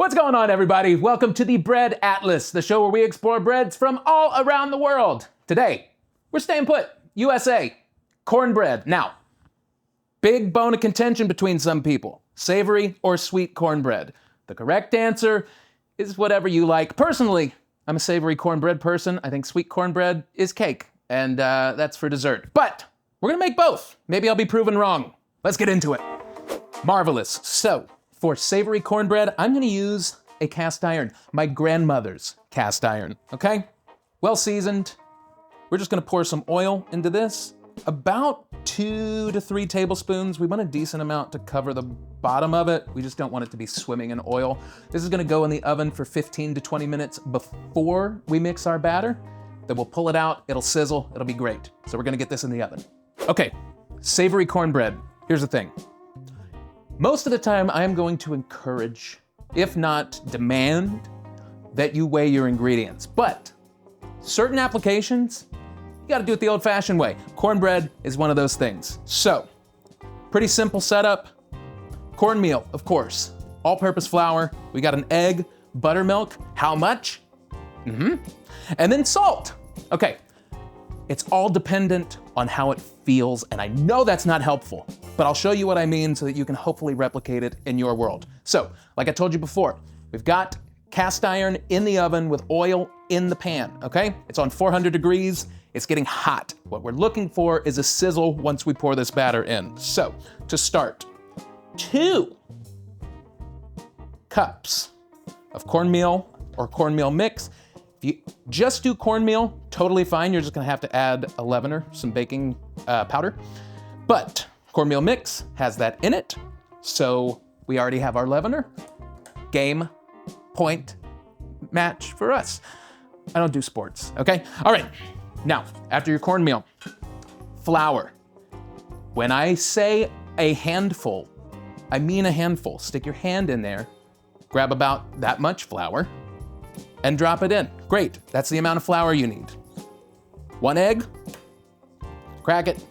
What's going on, everybody? Welcome to the Bread Atlas, the show where we explore breads from all around the world. Today, we're staying put, USA, cornbread. Now, big bone of contention between some people, savory or sweet cornbread. The correct answer is whatever you like. Personally, I'm a savory cornbread person. I think sweet cornbread is cake, and that's for dessert. But we're gonna make both. Maybe I'll be proven wrong. Let's get into it. Marvelous. So, for savory cornbread, I'm gonna use a cast iron, my grandmother's cast iron, okay? Well seasoned. We're just gonna pour some oil into this, about 2 to 3 tablespoons. We want a decent amount to cover the bottom of it. We just don't want it to be swimming in oil. This is gonna go in the oven for 15 to 20 minutes before we mix our batter. Then we'll pull it out, it'll sizzle, it'll be great. So we're gonna get this in the oven. Okay, savory cornbread. Here's the thing. Most of the time, I am going to encourage, if not demand, that you weigh your ingredients. But certain applications, you gotta do it the old-fashioned way. Cornbread is one of those things. So, pretty simple setup. Cornmeal, of course. All-purpose flour. We got an egg, buttermilk. How much? And then salt. Okay, it's all dependent on how it feels, and I know that's not helpful, but I'll show you what I mean so that you can hopefully replicate it in your world. So, like I told you before, we've got cast iron in the oven with oil in the pan, okay? It's on 400 degrees, it's getting hot. What we're looking for is a sizzle once we pour this batter in. So, to start, 2 cups of cornmeal or cornmeal mix. If you just do cornmeal, totally fine. You're just gonna have to add a leavener, some baking powder. But cornmeal mix has that in it, so we already have our leavener. Game, point, match for us. I don't do sports, okay? All right, now, after your cornmeal, flour. When I say a handful, I mean a handful. Stick your hand in there, grab about that much flour, and drop it in. Great, that's the amount of flour you need. 1 egg, crack it,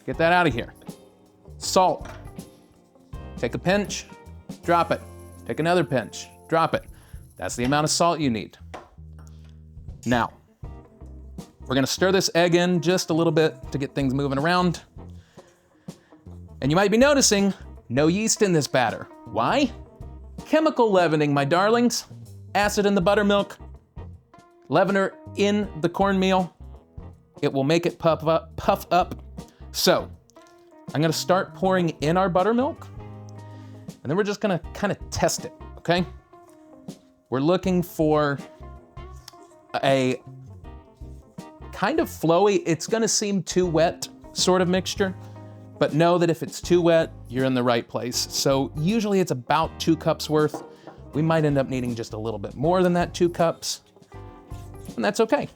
get that out of here. Salt, take a pinch, drop it. Take another pinch, drop it. That's the amount of salt you need. Now, we're gonna stir this egg in just a little bit to get things moving around. And you might be noticing, no yeast in this batter. Why? Chemical leavening, my darlings. Acid in the buttermilk, leavener in the cornmeal. It will make it puff up. So, I'm gonna start pouring in our buttermilk, and then we're just gonna kind of test it, okay? We're looking for a kind of flowy, it's gonna seem too wet sort of mixture, but know that if it's too wet, you're in the right place. So usually it's about 2 cups worth. We might end up needing just a little bit more than that 2 cups, and that's okay.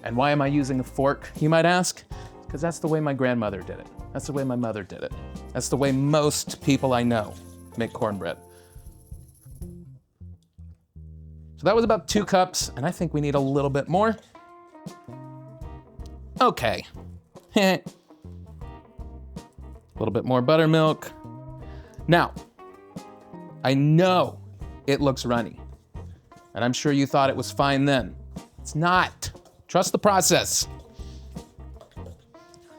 And why am I using a fork, you might ask? Because that's the way my grandmother did it. That's the way my mother did it. That's the way most people I know make cornbread. So that was about 2 cups, and I think we need a little bit more. Okay. A little bit more buttermilk. Now, I know it looks runny, and I'm sure you thought it was fine then. It's not. Trust the process.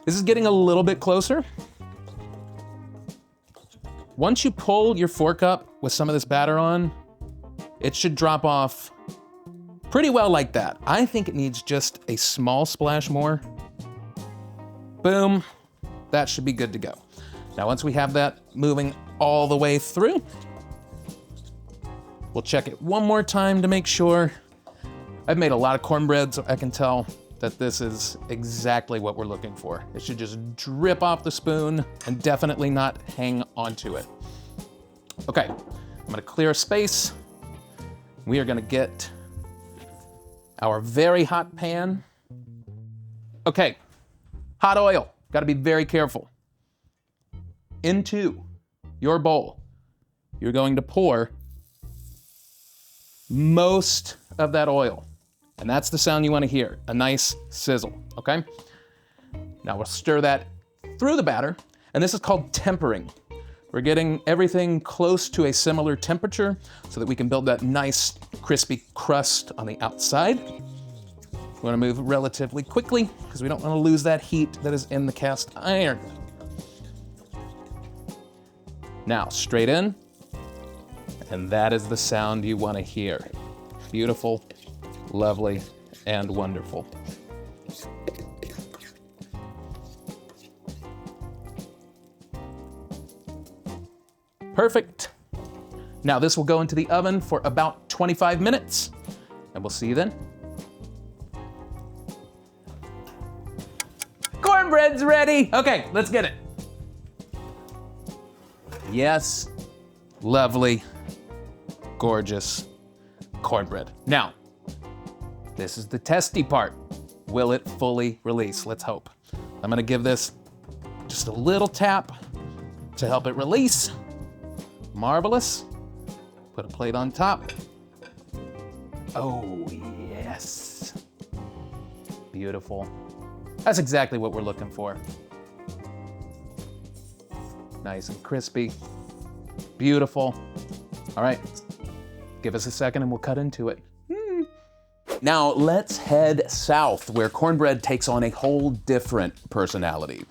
This is getting a little bit closer. Once you pull your fork up with some of this batter on, it should drop off pretty well like that. I think it needs just a small splash more. Boom, that should be good to go. Now, once we have that moving all the way through, we'll check it one more time to make sure. I've made a lot of cornbread, so I can tell that this is exactly what we're looking for. It should just drip off the spoon and definitely not hang onto it. Okay, I'm gonna clear a space. We are gonna get our very hot pan. Okay, hot oil, gotta be very careful. Into your bowl, you're going to pour most of that oil. And that's the sound you want to hear, a nice sizzle, okay? Now we'll stir that through the batter, and this is called tempering. We're getting everything close to a similar temperature so that we can build that nice crispy crust on the outside. We want to move relatively quickly because we don't want to lose that heat that is in the cast iron. Now, straight in, and that is the sound you want to hear. Beautiful, lovely, and wonderful. Perfect. Now this will go into the oven for about 25 minutes, and we'll see you then. Cornbread's ready. Okay, let's get it. Yes, lovely, gorgeous cornbread. Now, this is the testy part. Will it fully release? Let's hope. I'm gonna give this just a little tap to help it release. Marvelous. Put a plate on top. Oh, yes. Beautiful. That's exactly what we're looking for. Nice and crispy. Beautiful. All right, give us a second and we'll cut into it. Now let's head south where cornbread takes on a whole different personality.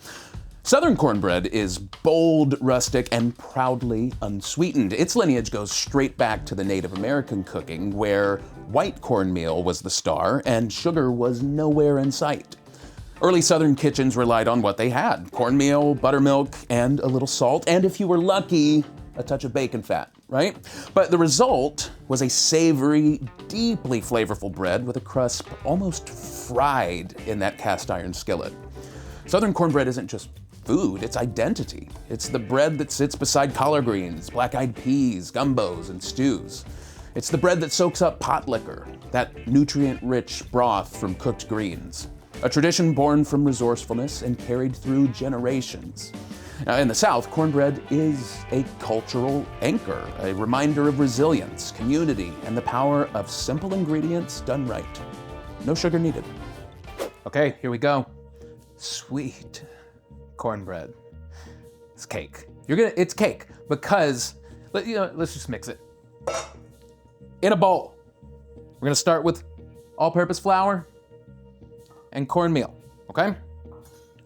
Southern cornbread is bold, rustic, and proudly unsweetened. Its lineage goes straight back to the Native American cooking, where white cornmeal was the star and sugar was nowhere in sight. Early Southern kitchens relied on what they had: cornmeal, buttermilk, and a little salt, and if you were lucky, a touch of bacon fat, right? But the result was a savory, deeply flavorful bread with a crust almost fried in that cast iron skillet. Southern cornbread isn't just food, it's identity. It's the bread that sits beside collard greens, black-eyed peas, gumbos, and stews. It's the bread that soaks up pot liquor, that nutrient-rich broth from cooked greens. A tradition born from resourcefulness and carried through generations. Now, in the South, cornbread is a cultural anchor, a reminder of resilience, community, and the power of simple ingredients done right. No sugar needed. Okay, here we go. Sweet cornbread. It's cake. It's cake because, let's just mix it. In a bowl, we're gonna start with all-purpose flour and cornmeal, okay?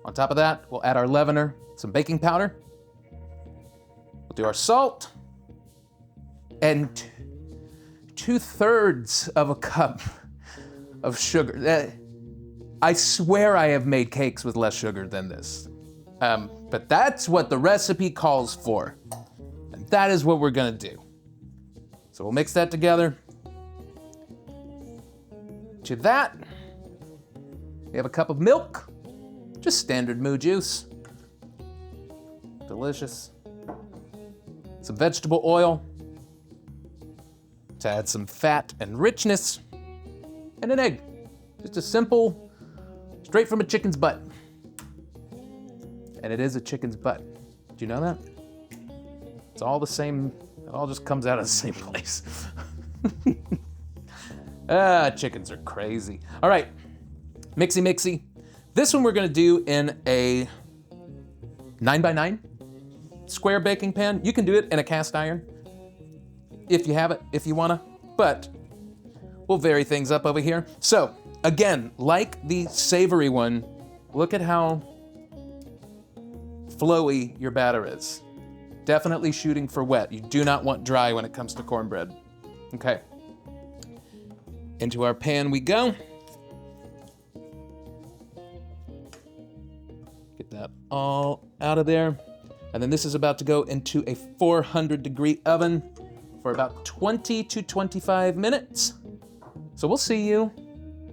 On top of that, we'll add our leavener, some baking powder. We'll do our salt and 2/3 of a cup of sugar. I swear I have made cakes with less sugar than this. But that's what the recipe calls for. And that is what we're gonna do. So we'll mix that together. To that, we have a cup of milk, just standard moo juice. Delicious. Some vegetable oil to add some fat and richness, and an egg. Just a simple, straight from a chicken's butt. And it is a chicken's butt. Do you know that? It's all the same, it all just comes out of the same place. Chickens are crazy. All right, mixy mixy. This one we're gonna do in a 9x9 square baking pan. You can do it in a cast iron if you have it, if you wanna, but we'll vary things up over here. So again, like the savory one, look at how flowy your batter is. Definitely shooting for wet. You do not want dry when it comes to cornbread. Okay. Into our pan we go. Get that all out of there. And then this is about to go into a 400-degree oven for about 20 to 25 minutes. So we'll see you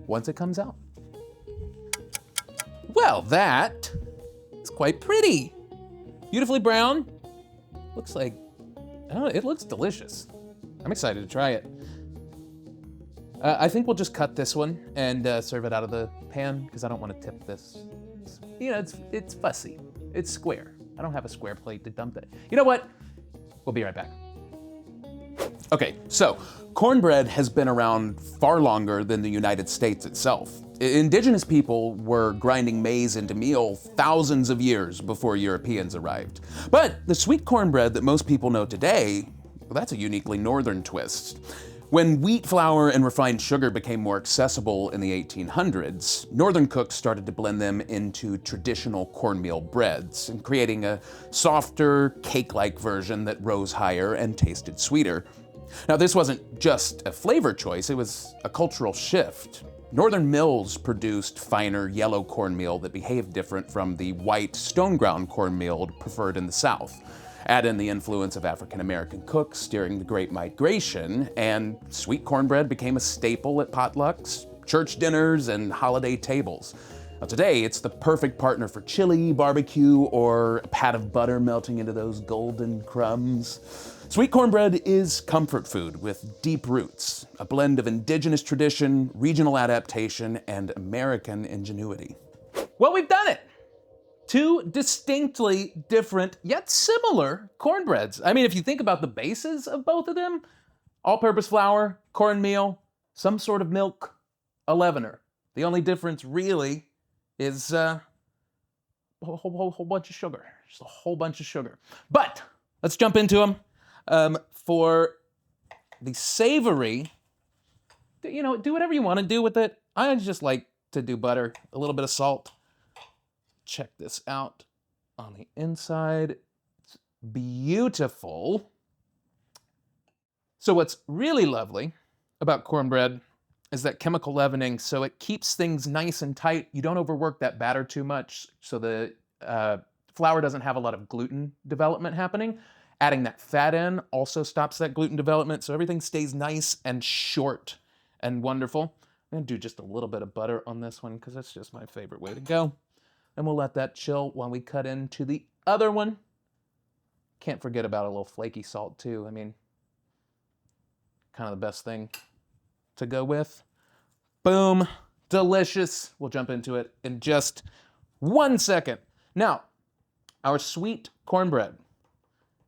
once it comes out. Well, that is quite pretty. Beautifully brown. Looks like, it looks delicious. I'm excited to try it. I think we'll just cut this one and serve it out of the pan because I don't want to tip this. It's fussy. It's square. I don't have a square plate to dump it. You know what? We'll be right back. Okay, so cornbread has been around far longer than the United States itself. Indigenous people were grinding maize into meal thousands of years before Europeans arrived. But the sweet cornbread that most people know today, well, that's a uniquely northern twist. When wheat flour and refined sugar became more accessible in the 1800s, northern cooks started to blend them into traditional cornmeal breads, and creating a softer, cake-like version that rose higher and tasted sweeter. Now, this wasn't just a flavor choice, it was a cultural shift. Northern mills produced finer yellow cornmeal that behaved different from the white stone-ground cornmeal preferred in the South. Add in the influence of African American cooks during the Great Migration, and sweet cornbread became a staple at potlucks, church dinners, and holiday tables. Now, today, it's the perfect partner for chili, barbecue, or a pat of butter melting into those golden crumbs. Sweet cornbread is comfort food with deep roots, a blend of indigenous tradition, regional adaptation, and American ingenuity. Well, we've done it! Two distinctly different, yet similar cornbreads. I mean, if you think about the bases of both of them, all-purpose flour, cornmeal, some sort of milk, a leavener. The only difference really is a whole bunch of sugar. Just a whole bunch of sugar. But let's jump into them. For the savory, you know, do whatever you want to do with it. I just like to do butter, a little bit of salt. Check this out on the inside. It's beautiful. So what's really lovely about cornbread is that chemical leavening, so it keeps things nice and tight. You don't overwork that batter too much, so the flour doesn't have a lot of gluten development happening. Adding that fat in also stops that gluten development, so everything stays nice and short and wonderful. I'm gonna do just a little bit of butter on this one because that's just my favorite way to go. And we'll let that chill while we cut into the other one. Can't forget about a little flaky salt too. I mean, kind of the best thing to go with. Boom, delicious. We'll jump into it in just 1 second. Now, our sweet cornbread.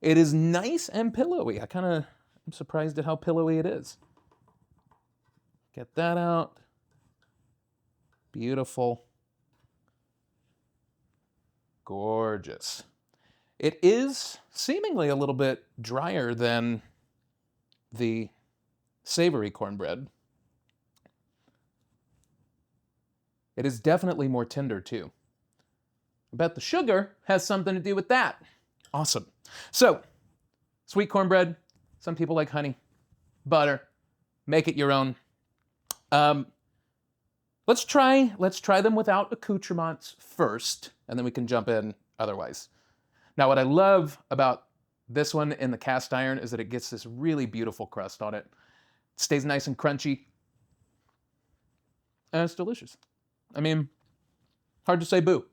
It is nice and pillowy. I'm surprised at how pillowy it is. Get that out. Beautiful. Gorgeous. It is seemingly a little bit drier than the savory cornbread. It is definitely more tender too. I bet the sugar has something to do with that. Awesome. So, sweet cornbread, some people like honey, butter, make it your own. Let's try them without accoutrements first, and then we can jump in otherwise. Now, what I love about this one in the cast iron is that it gets this really beautiful crust on it. It stays nice and crunchy, and it's delicious. I mean, hard to say boo.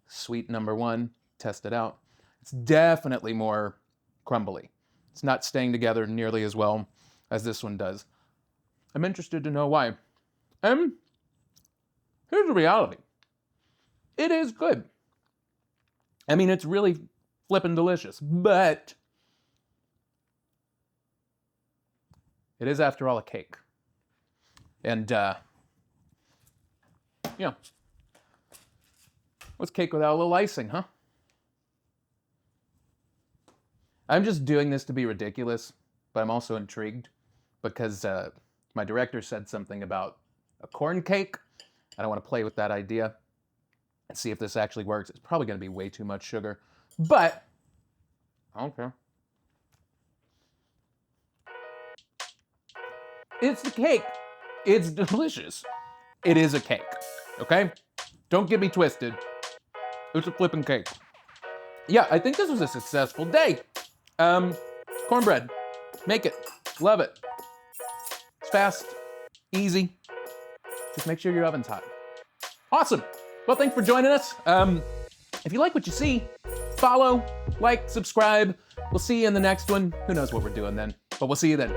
Sweet number one, test it out. It's definitely more crumbly. It's not staying together nearly as well as this one does. I'm interested to know why. Here's the reality. It is good. I mean, it's really flippin' delicious, but it is, after all, a cake. And, you know, what's cake without a little icing, huh? I'm just doing this to be ridiculous, but I'm also intrigued because my director said something about a corn cake. I don't want to play with that idea and see if this actually works. It's probably going to be way too much sugar, but I don't care. It's the cake. It's delicious. It is a cake, okay? Don't get me twisted. It's a flippin' cake. Yeah, I think this was a successful day. Cornbread. Make it. Love it. It's fast, easy. Just make sure your oven's hot. Awesome. Well, thanks for joining us. If you like what you see, follow, like, subscribe. We'll see you in the next one. Who knows what we're doing then, but we'll see you then.